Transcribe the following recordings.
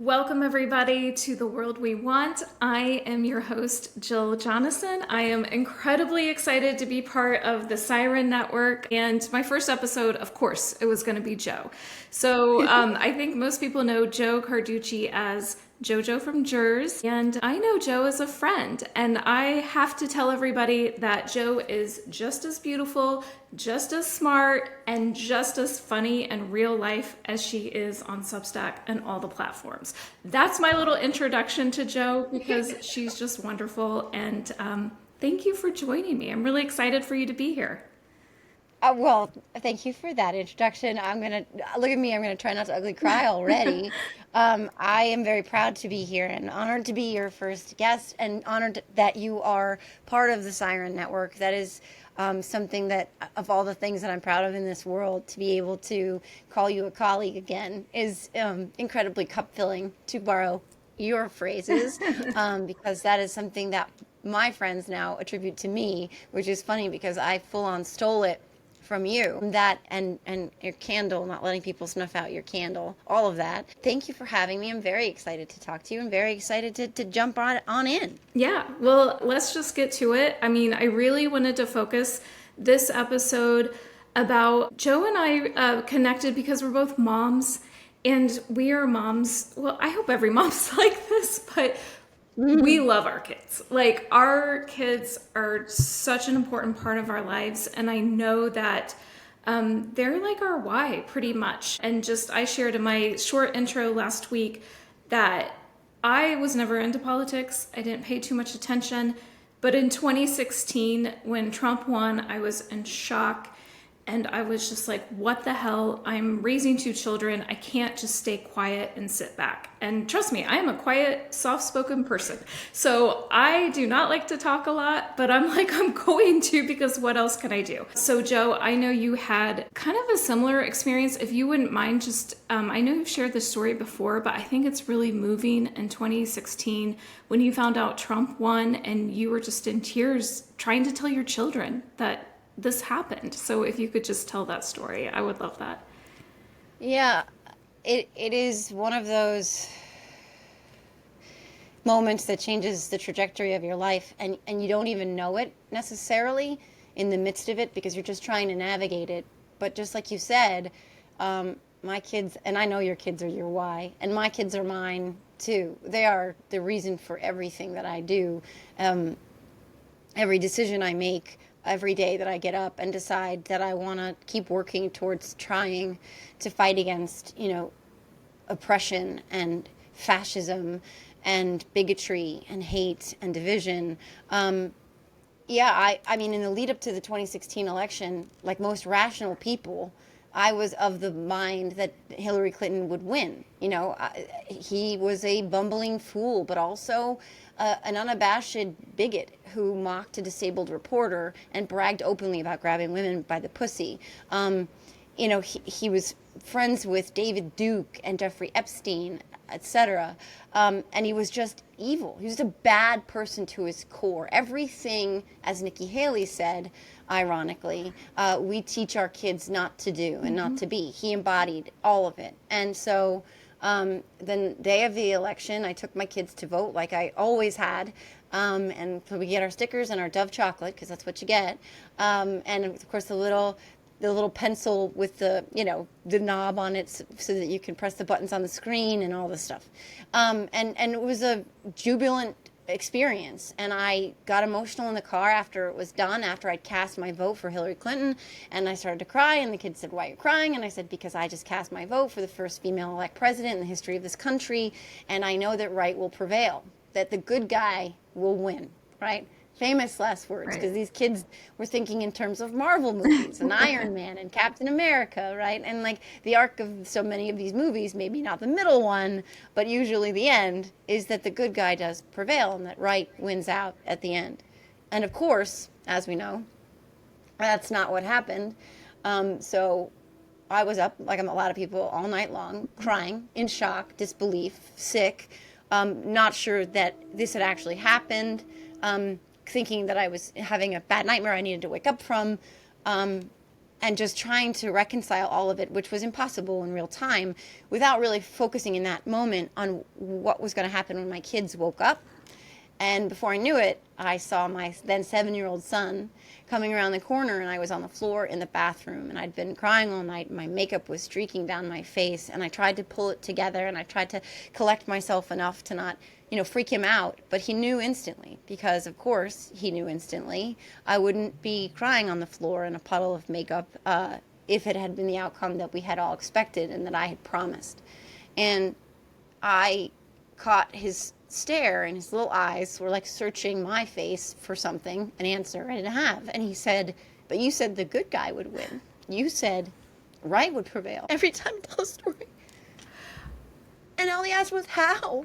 Welcome, everybody, to The World We Want. I am your host, Jill Jonathan. I am incredibly excited to be part of the Siren Network. And my first episode, of course, it was going to be Joe. I think most people know Joe Carducci as Jojo from Jers, and I know Joe as a friend, and I have to tell everybody that Joe is just as beautiful, just as smart, and just as funny in real life as she is on Substack and all the platforms. That's my little introduction to Joe because she's just wonderful, and thank you for joining me. I'm really excited for you to be here. Well, thank you for that introduction. I'm gonna look at me. I'm gonna try not to ugly cry already. I am very proud to be here and honored to be your first guest, and honored that you are part of the Siren Network. That is something that, of all the things that I'm proud of in this world, to be able to call you a colleague again is incredibly cup filling, to borrow your phrases, because that is something that my friends now attribute to me, which is funny because I full on stole it from you. That and your candle, not letting people snuff out your candle, all of that. Thank you for having me. I'm very excited to talk to you. I'm very excited to jump on in. Yeah, well, let's just get to it. I mean, I really wanted to focus this episode about Joe and I connected because we're both moms, and we are moms. Well, I hope every mom's like this, but we love our kids. Like, our kids are such an important part of our lives, and I know that they're like our why, pretty much. And just, I shared in my short intro last week that I was never into politics. I didn't pay too much attention. But in 2016, when Trump won, I was in shock. And I was just like, what the hell? I'm raising two children. I can't just stay quiet and sit back. And trust me, I am a quiet, soft spoken person. So I do not like to talk a lot, but I'm like, I'm going to because what else can I do? So, Joe, I know you had kind of a similar experience. If you wouldn't mind, just, I know you've shared this story before, but I think it's really moving in 2016 when you found out Trump won and you were just in tears trying to tell your children that this happened. So if you could just tell that story, I would love that. Yeah, it is one of those moments that changes the trajectory of your life, and you don't even know it necessarily in the midst of it because you're just trying to navigate it. But just like you said, my kids, and I know your kids are your why, and my kids are mine too. They are the reason for everything that I do. Every decision I make, every day that I get up and decide that I want to keep working towards trying to fight against, oppression and fascism and bigotry and hate and division. I mean, in the lead up to the 2016 election, like most rational people, I was of the mind that Hillary Clinton would win. He was a bumbling fool, but also an unabashed bigot who mocked a disabled reporter and bragged openly about grabbing women by the pussy. He was friends with David Duke and Jeffrey Epstein, etc. And he was just evil. He was a bad person to his core. Everything, as Nikki Haley said, ironically, we teach our kids not to do and not to be. He embodied all of it. And so the day of the election, I took my kids to vote like I always had. And so we get our stickers and our Dove chocolate because that's what you get. And of course the little pencil with the knob on it so that you can press the buttons on the screen and all this stuff. And it was a jubilant experience. And I got emotional in the car after it was done, after I'd cast my vote for Hillary Clinton. And I started to cry. And the kids said, "Why are you crying?" And I said, "Because I just cast my vote for the first female-elect president in the history of this country. And I know that right will prevail, that the good guy will win," right? Famous last words, because Right. these kids were thinking in terms of Marvel movies and Iron Man and Captain America, right? And like the arc of so many of these movies, maybe not the middle one, but usually the end, is that the good guy does prevail and that right wins out at the end. And of course, as we know, that's not what happened. So I was up, like a lot of people, all night long, crying, in shock, disbelief, sick, not sure that this had actually happened, thinking that I was having a bad nightmare I needed to wake up from. and just trying to reconcile all of it, which was impossible in real time, without really focusing in that moment on what was going to happen when my kids woke up. And before I knew it, I saw my then 7-year-old son coming around the corner, and I was on the floor in the bathroom, and I'd been crying all night. My makeup was streaking down my face, and I tried to pull it together, and I tried to collect myself enough to not, freak him out. But he knew instantly, because of course he knew instantly I wouldn't be crying on the floor in a puddle of makeup if it had been the outcome that we had all expected and that I had promised. And I caught his stare, and his little eyes were like searching my face for something, an answer I didn't have. And he said, "But you said the good guy would win. You said right would prevail every time I tell a story." And all he asked was, how?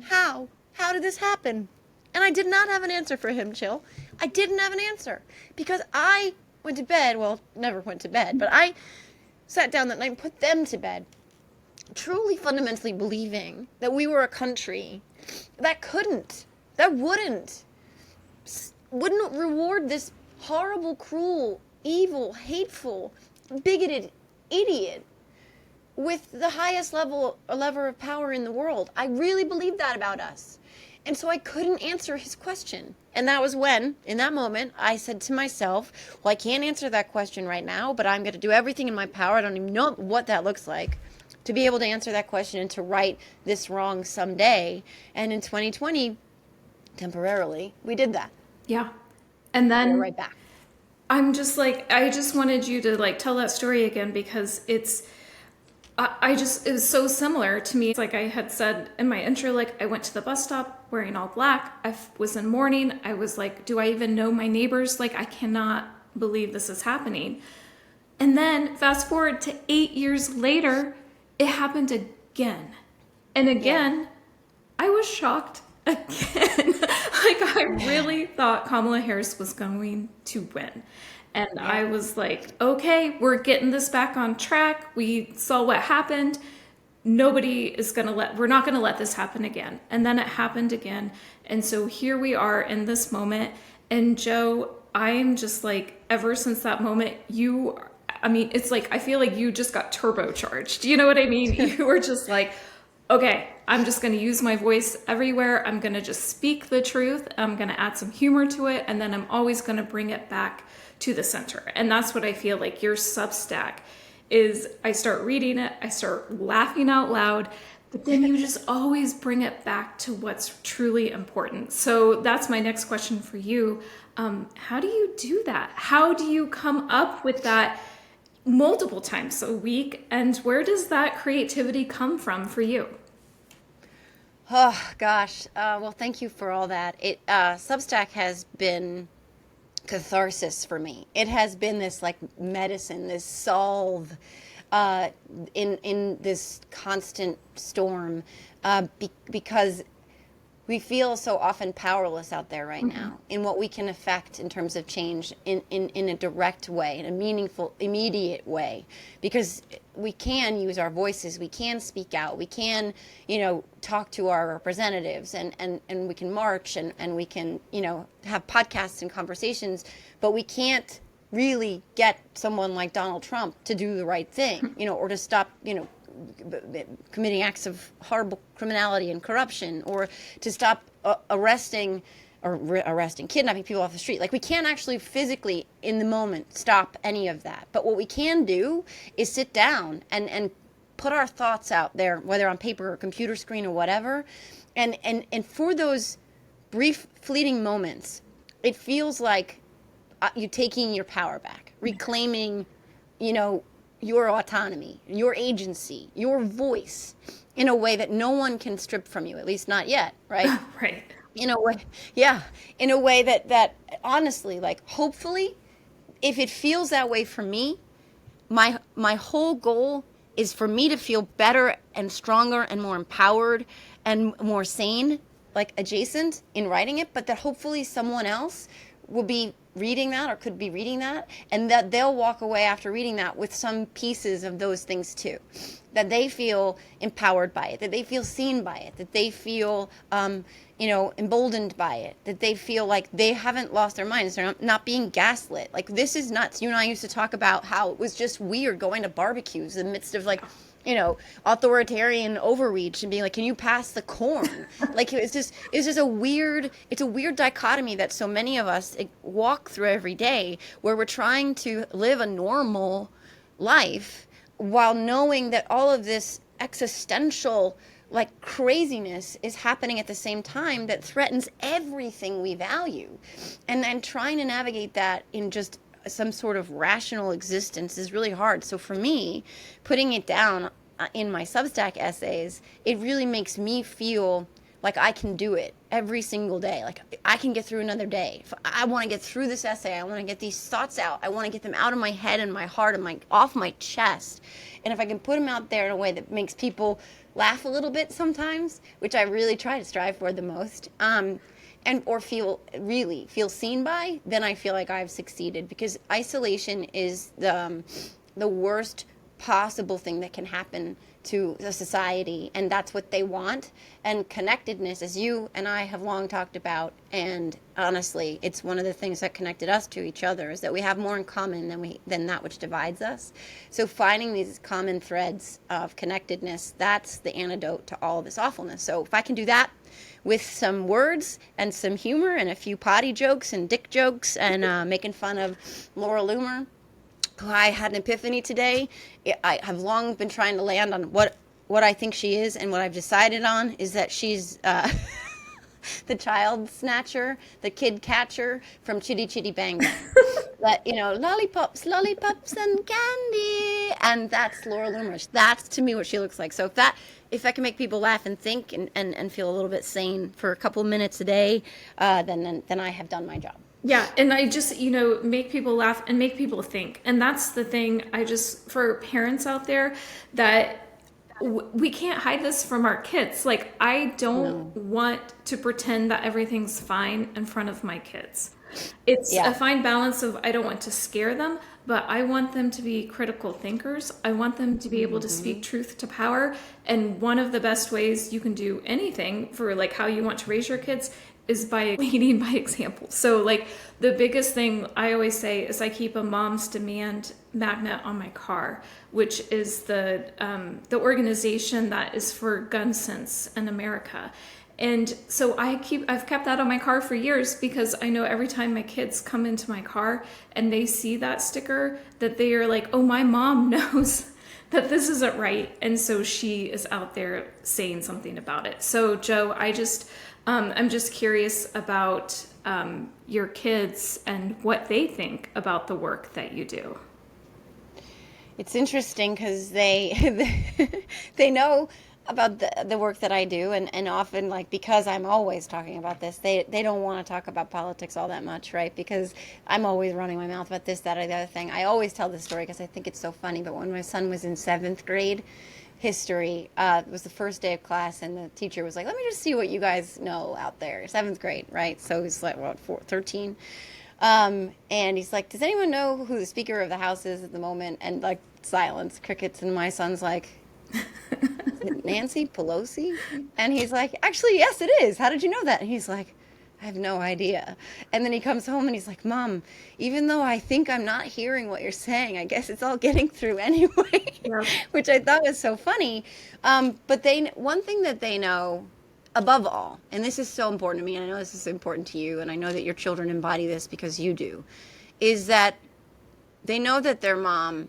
How? How did this happen? And I did not have an answer for him, Jill. I didn't have an answer, because I went to bed, well, never went to bed, but I sat down that night and put them to bed, truly fundamentally believing that we were a country that wouldn't reward this horrible, cruel, evil, hateful, bigoted idiot with the highest level of power in the world. I really believed that about us. And so I couldn't answer his question. And that was when, in that moment, I said to myself, well, I can't answer that question right now, but I'm going to do everything in my power. I don't even know what that looks like, to be able to answer that question and to right this wrong someday. And in 2020, temporarily, we did that. Yeah. And then we're right back. I'm just like, I just wanted you to like tell that story again, because it was so similar to me. It's like I had said in my intro, like I went to the bus stop wearing all black. I was in mourning. I was like, do I even know my neighbors? Like, I cannot believe this is happening. And then fast forward to 8 years later, it happened again. And again, I was shocked again. Like, I really thought Kamala Harris was going to win. And I was like, okay, we're getting this back on track. We saw what happened. We're not going to let this happen again. And then it happened again. And so here we are in this moment. And Joe, I'm just like, ever since that moment, it's like, I feel like you just got turbocharged. You know what I mean? You were just like, okay, I'm just going to use my voice everywhere. I'm going to just speak the truth. I'm going to add some humor to it. And then I'm always going to bring it back to the center. And that's what I feel like your Substack is. I start reading it, I start laughing out loud, but then you just always bring it back to what's truly important. So that's my next question for you. How do you do that? How do you come up with that multiple times a week? And where does that creativity come from for you? Oh, gosh. Well, thank you for all that. Substack has been catharsis for me. It has been this like medicine, this salve in this constant storm, because we feel so often powerless out there right now in what we can affect in terms of change in a direct way, in a meaningful, immediate way, because we can use our voices, we can speak out, we can, talk to our representatives, and we can march, and we can, have podcasts and conversations, but we can't really get someone like Donald Trump to do the right thing, or to stop, committing acts of horrible criminality and corruption, or to stop arresting, kidnapping people off the street. Like, we can't actually physically in the moment stop any of that. But what we can do is sit down and put our thoughts out there, whether on paper or computer screen or whatever. And for those brief fleeting moments, it feels like you taking your power back, reclaiming, your autonomy, your agency, your voice in a way that no one can strip from you, at least not yet, right? Right. In a way, yeah. In a way that honestly, like, hopefully, if it feels that way for me, my whole goal is for me to feel better and stronger and more empowered and more sane, like adjacent in writing it, but that hopefully someone else will be reading that or could be reading that, and that they'll walk away after reading that with some pieces of those things too, that they feel empowered by it, that they feel seen by it, that they feel emboldened by it, that they feel like they haven't lost their minds, they're not being gaslit. Like, this is nuts. You and I used to talk about how it was just weird going to barbecues in the midst of, like, authoritarian overreach and being like, can you pass the corn? Like, it's just a weird dichotomy that so many of us walk through every day, where we're trying to live a normal life while knowing that all of this existential, like, craziness is happening at the same time that threatens everything we value. And then trying to navigate that in just some sort of rational existence is really hard. So for me, putting it down in my Substack essays, it really makes me feel like I can do it every single day. Like, I can get through another day. If I want to get through this essay, I want to get these thoughts out, I want to get them out of my head and my heart and off my chest. And if I can put them out there in a way that makes people laugh a little bit sometimes, which I really try to strive for the most, or feel seen by, then I feel like I've succeeded. Because isolation is the worst possible thing that can happen to a society, and that's what they want. And connectedness, as you and I have long talked about, and honestly, it's one of the things that connected us to each other, is that we have more in common than that which divides us. So finding these common threads of connectedness, that's the antidote to all of this awfulness. So if I can do that with some words and some humor and a few potty jokes and dick jokes and making fun of Laura Loomer, who I had an epiphany today. I have long been trying to land on what I think she is, and what I've decided on is that she's the child snatcher, the kid catcher from Chitty Chitty Bang Bang. That, lollipops and candy, and that's Laura Loomer. That's, to me, what she looks like. So if I can make people laugh and think and feel a little bit sane for a couple of minutes a day, then I have done my job. Yeah, and I just, make people laugh and make people think. And that's the thing, for parents out there, that we can't hide this from our kids. Like, I don't want to pretend that everything's fine in front of my kids. It's a fine balance of, I don't want to scare them, but I want them to be critical thinkers. I want them to be able to speak truth to power. And one of the best ways you can do anything for, like, how you want to raise your kids is by leading by example. So, like, the biggest thing I always say is I keep a Moms Demand magnet on my car, which is the organization that is for gun sense in America. And so I've kept that on my car for years, because I know every time my kids come into my car and they see that sticker, that they are like, oh, my mom knows that this isn't right. And so she is out there saying something about it. So, Joe, I'm just curious about your kids and what they think about the work that you do. It's interesting because they know about the work that I do, and often, like, because I'm always talking about this, they don't want to talk about politics all that much, right? Because I'm always running my mouth about this, that, or the other thing. I always tell this story because I think it's so funny, but when my son was in 7th grade, history, it was the first day of class, and the teacher was like, let me just see what you guys know out there. 7th grade, right? So he's like, 13? And he's like, does anyone know who the Speaker of the House is at the moment? And, like, silence, crickets, and my son's like, is it Nancy Pelosi? And he's like, actually, yes, it is. How did you know that? And he's like, I have no idea. And then he comes home and he's like, Mom, even though I think I'm not hearing what you're saying, I guess it's all getting through anyway, yeah. Which I thought was so funny. But one thing that they know above all, and this is so important to me, and I know this is important to you, and I know that your children embody this because you do, is that they know that their mom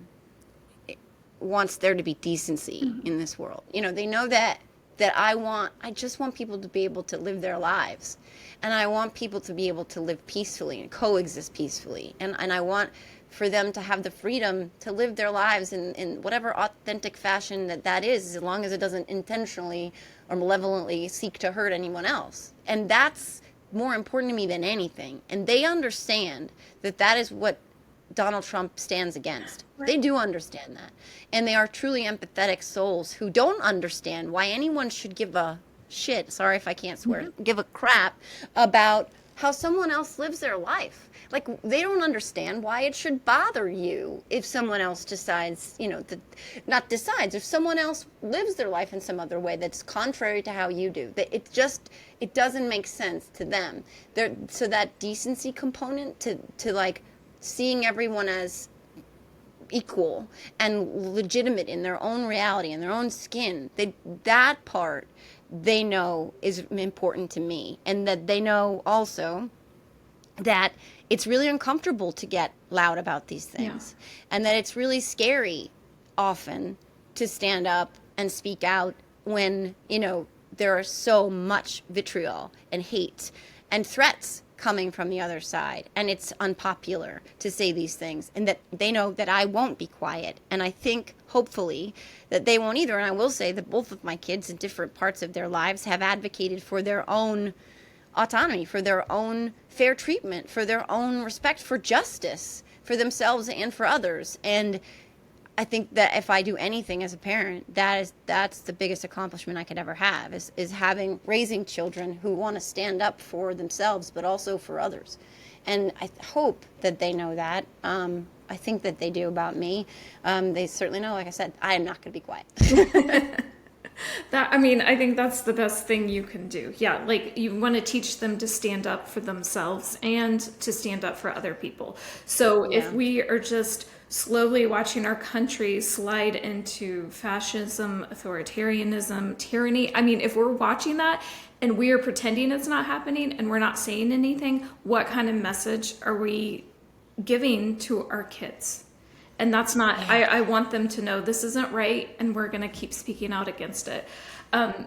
wants there to be decency in this world. They know that I just want people to be able to live their lives. And I want people to be able to live peacefully and coexist peacefully. And I want for them to have the freedom to live their lives in whatever authentic fashion that is, as long as it doesn't intentionally or malevolently seek to hurt anyone else. And that's more important to me than anything. And they understand that is what Donald Trump stands against. They do understand that. And they are truly empathetic souls who don't understand why anyone should give a shit, sorry if I can't swear, give a crap about how someone else lives their life. Like, they don't understand why it should bother you if someone else decides, not decides, if someone else lives their life in some other way that's contrary to how you do. That it doesn't make sense to them. So that decency component to like seeing everyone as equal and legitimate in their own reality, in their own skin, that part they know is important to me. And that they know also that it's really uncomfortable to get loud about these things. Yeah. And that it's really scary often to stand up and speak out when, there are so much vitriol and hate and threats coming from the other side. And it's unpopular to say these things. And that they know that I won't be quiet. And I think, hopefully, that they won't either. And I will say that both of my kids in different parts of their lives have advocated for their own autonomy, for their own fair treatment, for their own respect, for justice, for themselves and for others. And I think that if I do anything as a parent, that's the biggest accomplishment I could ever have, is raising children who want to stand up for themselves, but also for others. And I hope that they know that. I think that they do about me. They certainly know, like I said, I am not going to be quiet. I think that's the best thing you can do. Yeah, like you want to teach them to stand up for themselves and to stand up for other people. So if we are just slowly watching our country slide into fascism, authoritarianism, tyranny, if we're watching that and we are pretending it's not happening and we're not saying anything, what kind of message are we giving to our kids? And that's not, I want them to know this isn't right, and we're going to keep speaking out against it.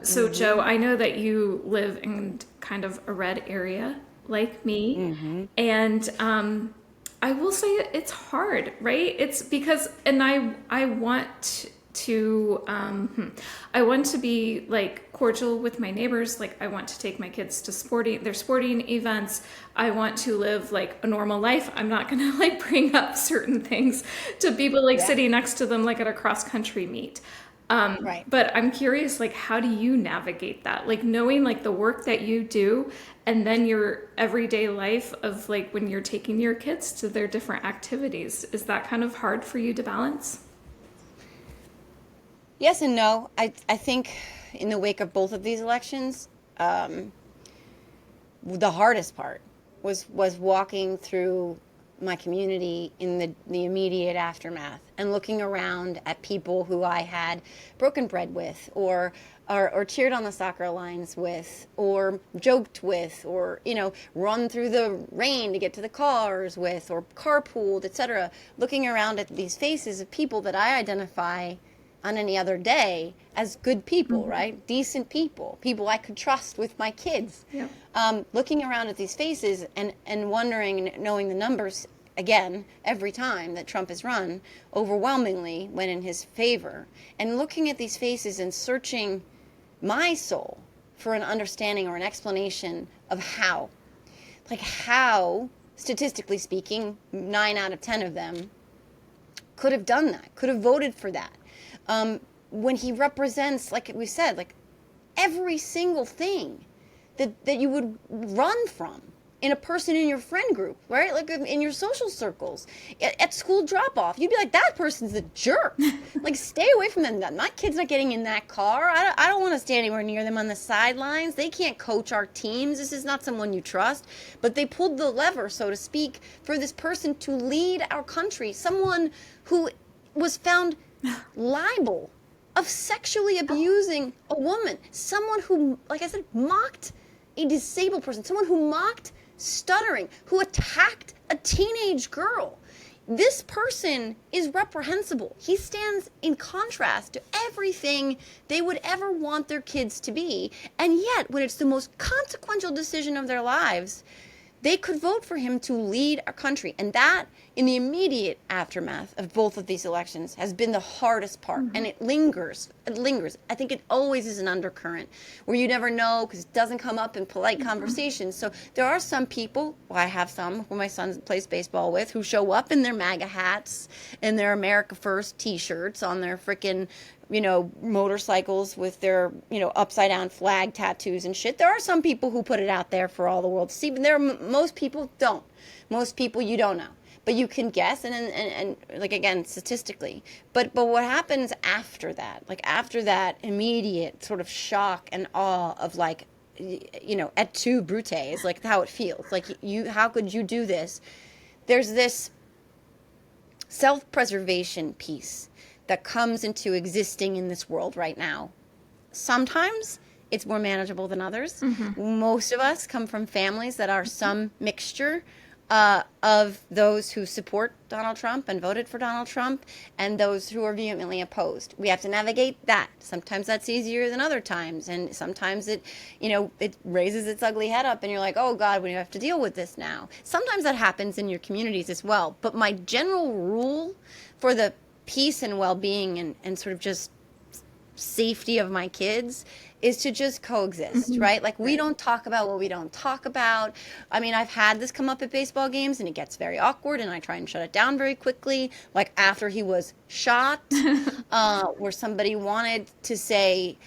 So Joe, I know that you live in kind of a red area like me. And I will say it's hard, right? It's because, and I want to be like cordial with my neighbors. Like I want to take my kids to their sporting events. I want to live like a normal life. I'm not going to like bring up certain things to people like sitting next to them, like at a cross country meet. Right. But I'm curious, like, how do you navigate that? Like knowing like the work that you do and then your everyday life of like when you're taking your kids to their different activities, is that kind of hard for you to balance? Yes and no. I think in the wake of both of these elections, the hardest part was walking through my community in the immediate aftermath and looking around at people who I had broken bread with or cheered on the soccer lines with or joked with or, run through the rain to get to the cars with or carpooled, etc. Looking around at these faces of people that I identify on any other day as good people, right? Decent people I could trust with my kids. Yeah. Looking around at these faces and wondering and knowing the numbers, again, every time that Trump has run, overwhelmingly went in his favor. And looking at these faces and searching my soul for an understanding or an explanation of how. Like how, statistically speaking, 9 out of 10 of them could have done that, could have voted for that. When he represents, like we said, like every single thing that you would run from in a person in your friend group, right? Like in your social circles, at school drop-off, you'd be like, that person's a jerk. Like, stay away from them. My kid's not getting in that car. I don't want to stand anywhere near them on the sidelines. They can't coach our teams. This is not someone you trust. But they pulled the lever, so to speak, for this person to lead our country. Someone who was found liable of sexually abusing a woman. Someone who, like I said, mocked a disabled person. Someone who mocked stuttering, who attacked a teenage girl. This person is reprehensible. He stands in contrast to everything they would ever want their kids to be. And yet, when it's the most consequential decision of their lives, they could vote for him to lead our country. And that, in the immediate aftermath of both of these elections, has been the hardest part. And it lingers. It lingers. I think it always is an undercurrent where you never know because it doesn't come up in polite conversations. So there are some people, I have some who my son plays baseball with, who show up in their MAGA hats and their America First t-shirts on their freaking motorcycles with their, upside down flag tattoos and shit. There are some people who put it out there for all the world to see, but most people don't. Most people you don't know, but you can guess, and like, again, statistically. But what happens after that? Like, after that immediate sort of shock and awe of, like, et tu, Brute, is like how it feels. Like, how could you do this? There's this self-preservation piece that comes into existing in this world right now. Sometimes it's more manageable than others. Most of us come from families that are some mixture of those who support Donald Trump and voted for Donald Trump and those who are vehemently opposed. We have to navigate that. Sometimes that's easier than other times, and sometimes it raises its ugly head up and you're like, oh God, we have to deal with this now. Sometimes that happens in your communities as well. But my general rule for the peace and well-being and sort of just safety of my kids is to just coexist, right? Like, we don't talk about what we don't talk about. I mean, I've had this come up at baseball games and it gets very awkward and I try and shut it down very quickly. Like, after he was shot, where somebody wanted to say,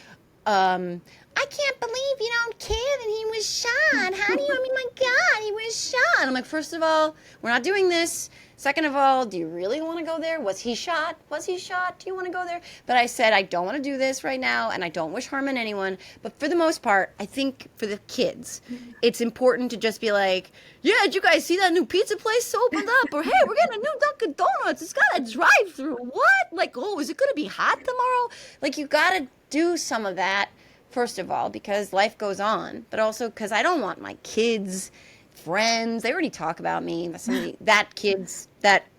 I can't believe you don't care that he was shot. How do you, I mean, my God, he was shot. And I'm like, first of all, we're not doing this. Second of all, do you really want to go there? Was he shot? Was he shot? Do you want to go there? But I said, I don't want to do this right now, and I don't wish harm on anyone. But for the most part, I think for the kids, it's important to just be like, yeah, did you guys see that new pizza place opened up? Or, hey, we're getting a new Dunkin' Donuts. It's got a drive-through. What? Like, oh, is it going to be hot tomorrow? Like, you got to do some of that, first of all, because life goes on. But also because I don't want my kids, friends, they already talk about me.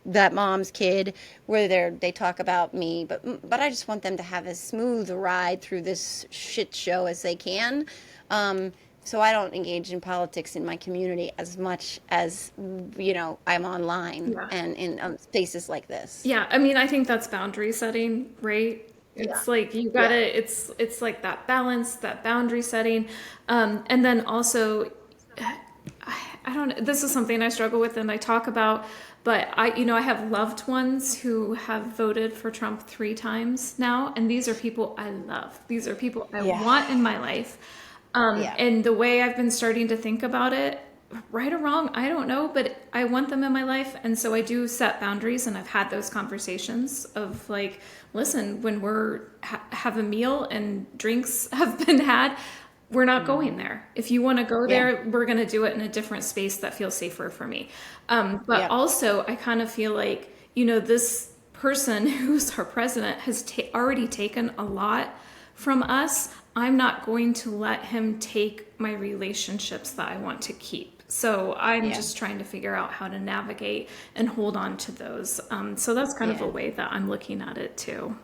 That mom's kid, where they talk about me, but I just want them to have as smooth a ride through this shit show as they can. So I don't engage in politics in my community as much as I'm online and in spaces like this. Yeah, I mean, I think that's boundary setting, right? It's like you gotta. It's like that balance, that boundary setting, and then also, I don't know. This is something I struggle with and I talk about, but I have loved ones who have voted for Trump 3 times now, and these are people I love. These are people I want in my life. And the way I've been starting to think about it, right or wrong, I don't know, but I want them in my life. And so I do set boundaries, and I've had those conversations of like, listen, when we're have a meal and drinks have been had, we're not going there. If you want to go there, we're going to do it in a different space that feels safer for me. But also, I kind of feel like, this person who's our president has already taken a lot from us. I'm not going to let him take my relationships that I want to keep. So I'm just trying to figure out how to navigate and hold on to those. So that's kind of a way that I'm looking at it too.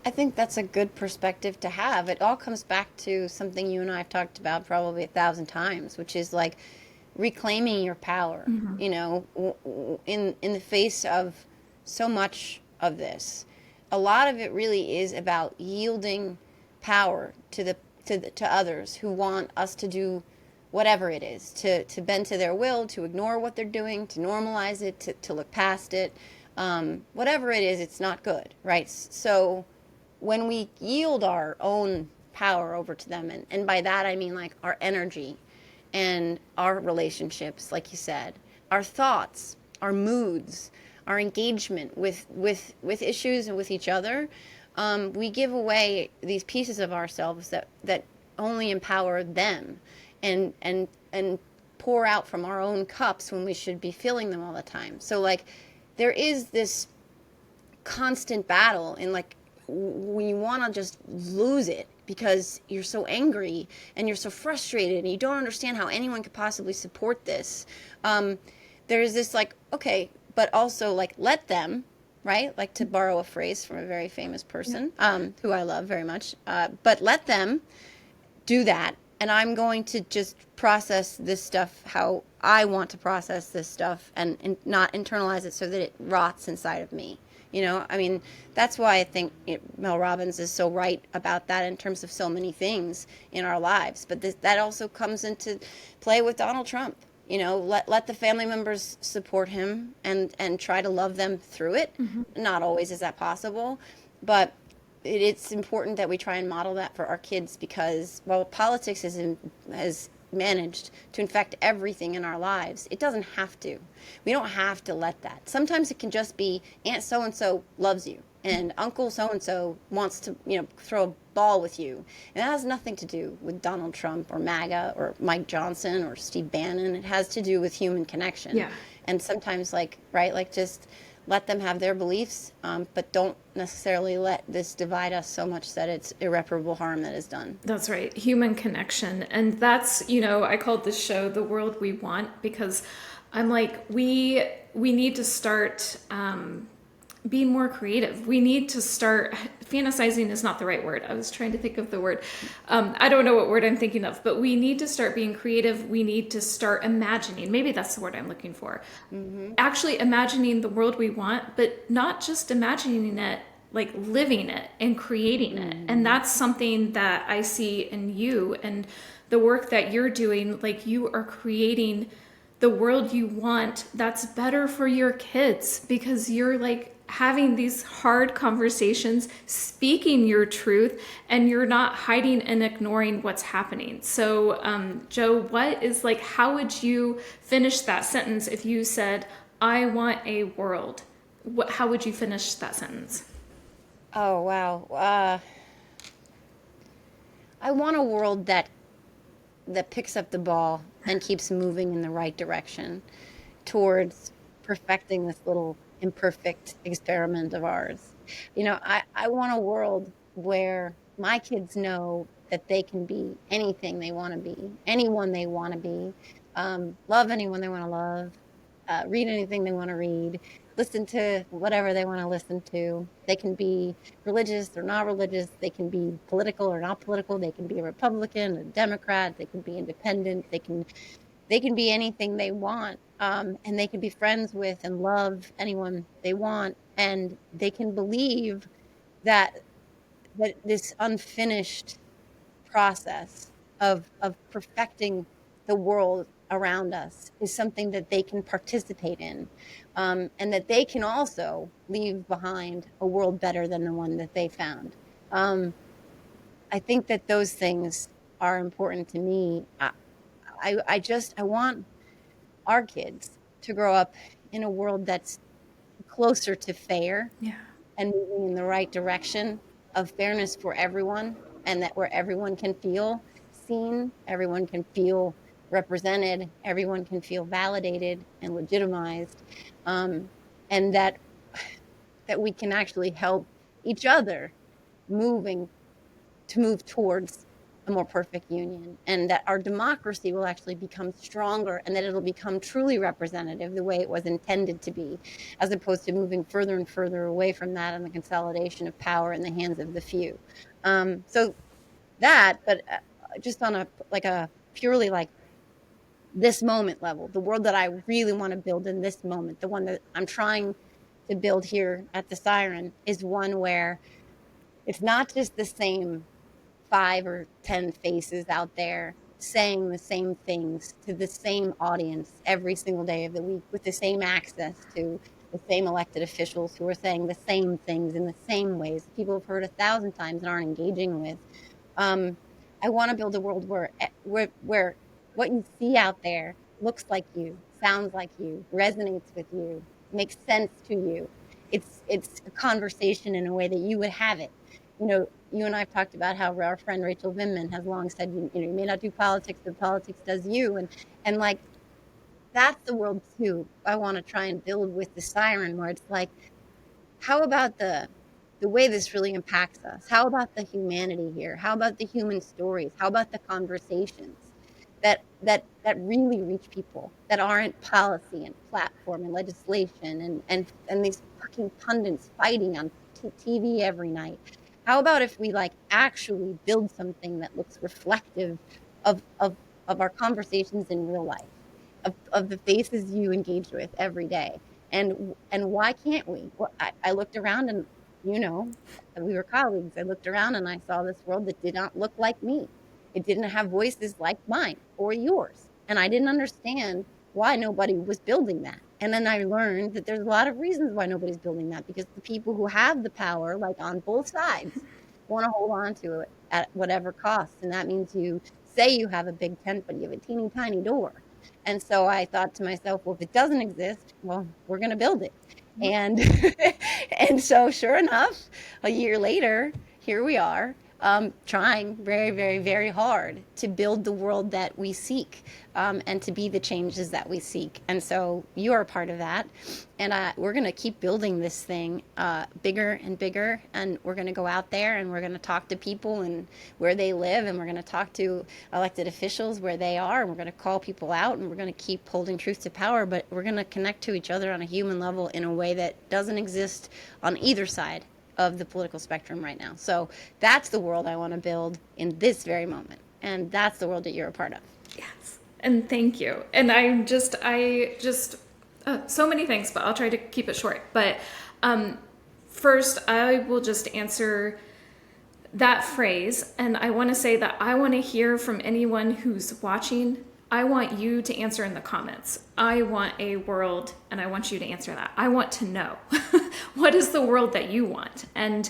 I think that's a good perspective to have. It all comes back to something you and I have talked about probably 1,000 times, which is like reclaiming your power, in the face of so much of this. A lot of it really is about yielding power to others who want us to do whatever it is, to bend to their will, to ignore what they're doing, to normalize it, to look past it. Whatever it is, it's not good, right? So when we yield our own power over to them, and by that I mean like our energy and our relationships, like you said, our thoughts, our moods, our engagement with issues and with each other, we give away these pieces of ourselves that only empower them and pour out from our own cups when we should be filling them all the time. So like there is this constant battle in like when you want to just lose it because you're so angry and you're so frustrated and you don't understand how anyone could possibly support this. There's this like, okay, but also like let them, right? Like to borrow a phrase from a very famous person who I love very much. But let them do that. And I'm going to just process this stuff how I want to process this stuff and not internalize it so that it rots inside of me. I mean, that's why I think Mel Robbins is so right about that in terms of so many things in our lives. But that also comes into play with Donald Trump. Let the family members support him and try to love them through it. Mm-hmm. Not always is that possible. But it's important that we try and model that for our kids because while politics has managed to infect everything in our lives, it doesn't have to. We don't have to let that. Sometimes it can just be Aunt so and so loves you and Uncle so and so wants to, throw a ball with you. And that has nothing to do with Donald Trump or MAGA or Mike Johnson or Steve Bannon. It has to do with human connection. Yeah. And sometimes, just let them have their beliefs, but don't necessarily let this divide us so much that it's irreparable harm that is done. That's right. Human connection. And that's, I called this show The World We Want because I'm like, we need to start being more creative. We need to start, fantasizing is not the right word. I was trying to think of the word. I don't know what word I'm thinking of, but we need to start being creative. We need to start imagining. Maybe that's the word I'm looking for. Mm-hmm. Actually imagining the world we want, but not just imagining it, like living it and creating it. And that's something that I see in you and the work that you're doing. Like you are creating the world you want that's better for your kids because you're like having these hard conversations, speaking your truth, and you're not hiding and ignoring what's happening. So, Joe, how would you finish that sentence if you said, I want a world? How would you finish that sentence? Oh, wow. I want a world that picks up the ball and keeps moving in the right direction towards perfecting this little imperfect experiment of ours. I want a world where my kids know that they can be anything they want to be, anyone they want to be, love anyone they want to love, read anything they want to read, listen to whatever they want to listen to. They can be religious or not religious. They can be political or not political. They can be a Republican, a Democrat. They can be independent. They can be anything they want. And they can be friends with and love anyone they want. And they can believe that this unfinished process of perfecting the world around us is something that they can participate in, and that they can also leave behind a world better than the one that they found. I think that those things are important to me. I want our kids to grow up in a world that's closer to fair, Yeah. and moving in the right direction of fairness for everyone, and that where everyone can feel seen, everyone can feel represented, everyone can feel validated and legitimized, and that we can actually help each other move towards a more perfect union, and that our democracy will actually become stronger, and that it'll become truly representative the way it was intended to be, as opposed to moving further and further away from that and the consolidation of power in the hands of the few. So that, but just on a purely this moment level, the world that I really want to build in this moment, the one that I'm trying to build here at the Siren, is one where it's not just the same 5 or 10 faces out there saying the same things to the same audience every single day of the week with the same access to the same elected officials who are saying the same things in the same ways that people have heard 1,000 times and aren't engaging with. I want to build a world where what you see out there looks like you, sounds like you, resonates with you, makes sense to you. It's a conversation in a way that you would have it. You and I have talked about how our friend Rachel Vindman has long said, you may not do politics, but politics does you. And that's the world too I want to try and build with the Siren, where it's like, how about the way this really impacts us? How about the humanity here? How about the human stories? How about the conversations that really reach people, that aren't policy and platform and legislation and these fucking pundits fighting on TV every night? How about if we actually build something that looks reflective of our conversations in real life, of the faces you engage with every day? And why can't we? Well, I looked around, and we were colleagues. I looked around and I saw this world that did not look like me. It didn't have voices like mine or yours. And I didn't understand why nobody was building that. And then I learned that there's a lot of reasons why nobody's building that, because the people who have the power, like on both sides, want to hold on to it at whatever cost. And that means you say you have a big tent, but you have a teeny tiny door. And so I thought to myself, well, if it doesn't exist, well, we're going to build it. And and so sure enough, a year later, here we are, trying very, very, very hard to build the world that we seek, and to be the changes that we seek. And so you are a part of that. And we're going to keep building this thing bigger and bigger. And we're going to go out there and we're going to talk to people and where they live. And we're going to talk to elected officials where they are. And we're going to call people out. And we're going to keep holding truth to power. But we're going to connect to each other on a human level in a way that doesn't exist on either side of the political spectrum right now. So that's the world I want to build in this very moment. And that's the world that you're a part of. Yes. And thank you. And I just so many things, but I'll try to keep it short. But first, I will just answer that phrase. And I want to say that I want to hear from anyone who's watching. I want you to answer in the comments. I want a world, and I want you to answer that. I want to know what is the world that you want? And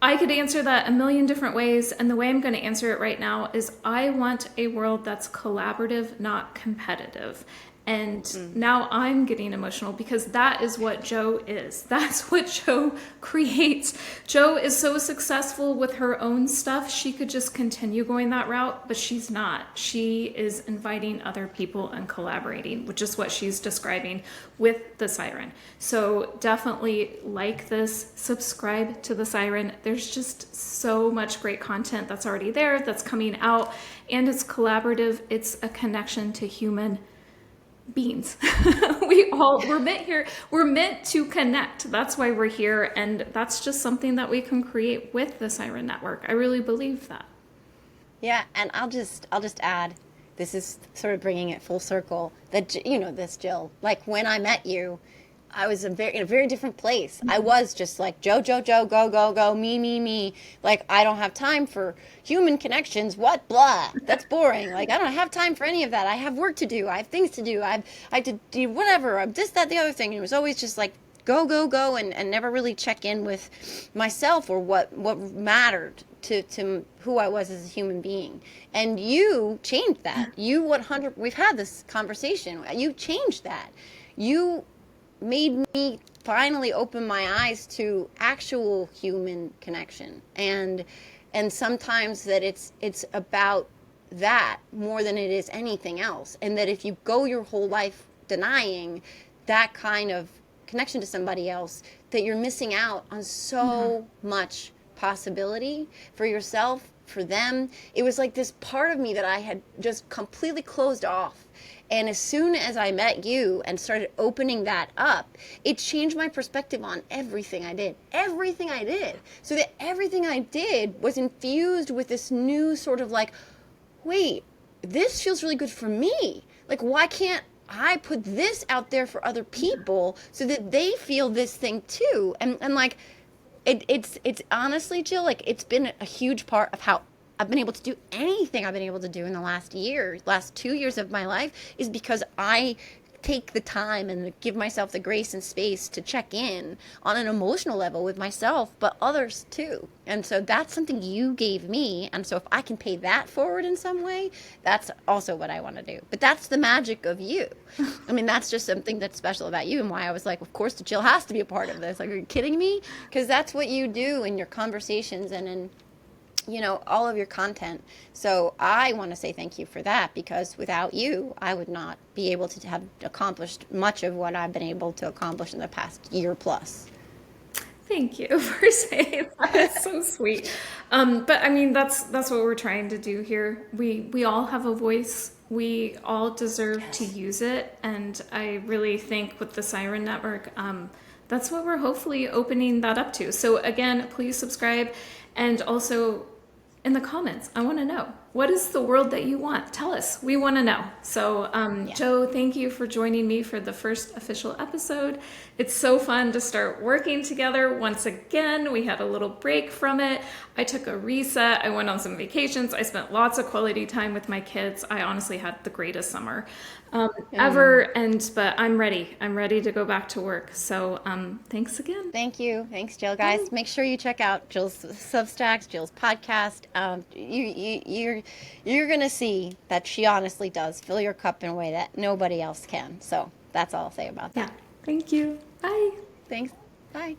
I could answer that a million different ways. And the way I'm going to answer it right now is I want a world that's collaborative, not competitive. And now I'm getting emotional because that is what Jo is. That's what Jo creates. Jo is so successful with her own stuff. She could just continue going that route, but she's not. She is inviting other people and collaborating, which is what she's describing with the Siren. So definitely like this, subscribe to the Siren. There's just so much great content that's already there, that's coming out, and it's collaborative. It's a connection to human beings. We're meant to connect. That's why we're here, and that's just something that we can create with the Siren Network. I really believe that. Yeah, and I'll just add, this is sort of bringing it full circle, that you know this, Jill, like when I met you, I was in a very different place. I was just like Jo, go, me. Like, I don't have time for human connections. What? Blah. That's boring. Like, I don't have time for any of that. I have work to do. I have things to do. I have to do whatever. I'm this, that, the other thing. And it was always just like, go, and never really check in with myself or what mattered to who I was as a human being. And you changed that. We've had this conversation. You changed that. You made me finally open my eyes to actual human connection, and sometimes that it's about that more than it is anything else, and that if you go your whole life denying that kind of connection to somebody else, that you're missing out on so much possibility for yourself, for them. It was like this part of me that I had just completely closed off. And as soon as I met you and started opening that up, it changed my perspective on everything I did. Everything I did. So that everything I did was infused with this new sort of like, wait, this feels really good for me. Like, why can't I put this out there for other people so that they feel this thing too? And like, it's honestly, Jill, like, it's been a huge part of how I've been able to do anything I've been able to do in the last 2 years of my life, is because I take the time and give myself the grace and space to check in on an emotional level with myself, but others too. And so that's something you gave me. And so if I can pay that forward in some way, that's also what I want to do. But that's the magic of you. I mean, that's just something that's special about you, and why I was like, of course, Jill has to be a part of this. Like, are you kidding me? Because that's what you do in your conversations and in, you know, all of your content. So I want to say thank you for that, because without you, I would not be able to have accomplished much of what I've been able to accomplish in the past year plus. Thank you for saying that. It's so sweet. But I mean, that's what we're trying to do here. We all have a voice. We all deserve to use it. And I really think with the Siren Network, that's what we're hopefully opening that up to. So again, please subscribe. And also in the comments, I want to know, What is the world that you want? Tell us. We want to know. So, Joe, thank you for joining me for the first official episode. It's so fun to start working together once again. We had a little break from it. I took a reset. I went on some vacations. I spent lots of quality time with my kids. I honestly had the greatest summer ever. But I'm ready. I'm ready to go back to work. So thanks again. Thank you. Thanks, Jill. Guys, make sure you check out Jill's Substacks, Jill's podcast. You're going to see that she honestly does fill your cup in a way that nobody else can. So that's all I'll say about that. Yeah. Thank you. Bye. Thanks. Bye.